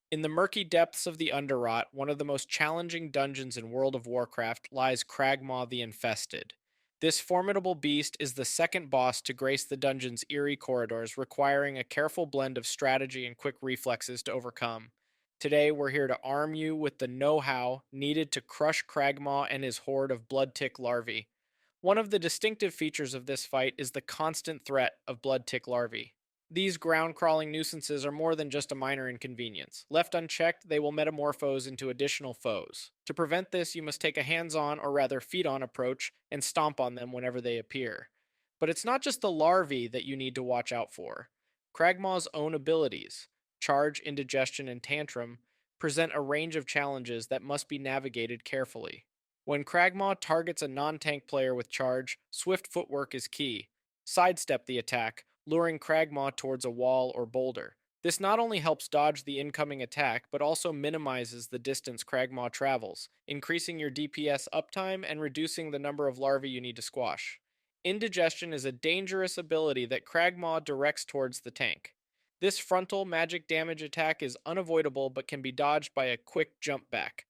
In the murky depths of the Underrot, one of the most challenging dungeons in World of Warcraft lies Cragmaw the Infested. This formidable beast is the second boss to grace the dungeon's eerie corridors, requiring a careful blend of strategy and quick reflexes to overcome. Today, we're here to arm you with the know how needed to crush Cragmaw and his horde of blood tick larvae. One of the distinctive features of this fight is the constant threat of blood tick larvae. These ground crawling nuisances are more than just a minor inconvenience. Left unchecked, they will metamorphose into additional foes. To prevent this, you must take a hands on, or rather feet on, approach and stomp on them whenever they appear. But it's not just the larvae that you need to watch out for. Kragmaw's own abilities, Charge, Indigestion, and Tantrum, present a range of challenges that must be navigated carefully. When Cragmaw targets a non tank player with Charge, swift footwork is key. Sidestep the attack, luring Cragmaw towards a wall or boulder. This not only helps dodge the incoming attack, but also minimizes the distance Cragmaw travels, increasing your DPS uptime and reducing the number of larvae you need to squash. Indigestion is a dangerous ability that Cragmaw directs towards the tank. This frontal magic damage attack is unavoidable but can be dodged by a quick jump back.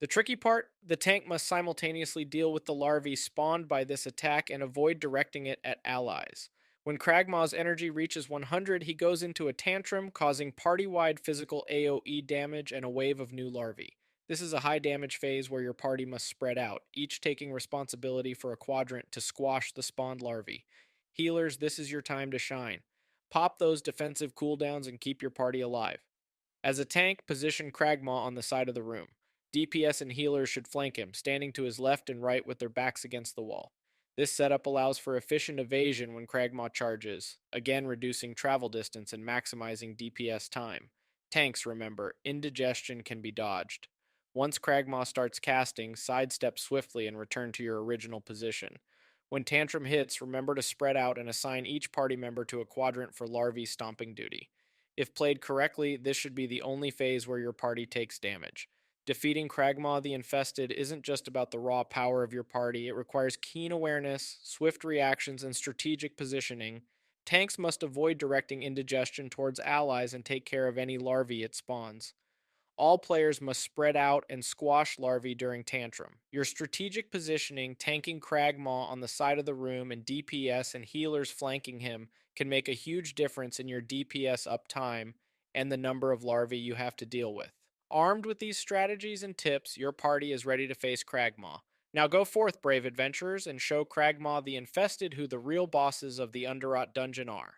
The tricky part, the tank must simultaneously deal with the larvae spawned by this attack and avoid directing it at allies. When Kragmaw's energy reaches 100, he goes into a tantrum, causing party wide physical AoE damage and a wave of new larvae. This is a high damage phase where your party must spread out, each taking responsibility for a quadrant to squash the spawned larvae. Healers, this is your time to shine. Pop those defensive cooldowns and keep your party alive. As a tank, position Cragmaw on the side of the room. DPS and healers should flank him, standing to his left and right with their backs against the wall. This setup allows for efficient evasion when Cragmaw charges, again reducing travel distance and maximizing DPS time. Tanks, remember, indigestion can be dodged. Once Cragmaw starts casting, sidestep swiftly and return to your original position. When Tantrum hits, remember to spread out and assign each party member to a quadrant for larvae stomping duty. If played correctly, this should be the only phase where your party takes damage. Defeating Cragmaw the Infested isn't just about the raw power of your party, it requires keen awareness, swift reactions, and strategic positioning. Tanks must avoid directing indigestion towards allies and take care of any larvae it spawns. All players must spread out and squash larvae during Tantrum. Your strategic positioning, tanking Cragmaw on the side of the room, and DPS and healers flanking him can make a huge difference in your DPS uptime and the number of larvae you have to deal with. Armed with these strategies and tips, your party is ready to face Cragmaw. Now go forth, brave adventurers, and show Cragmaw the Infested who the real bosses of the Underrot Dungeon are.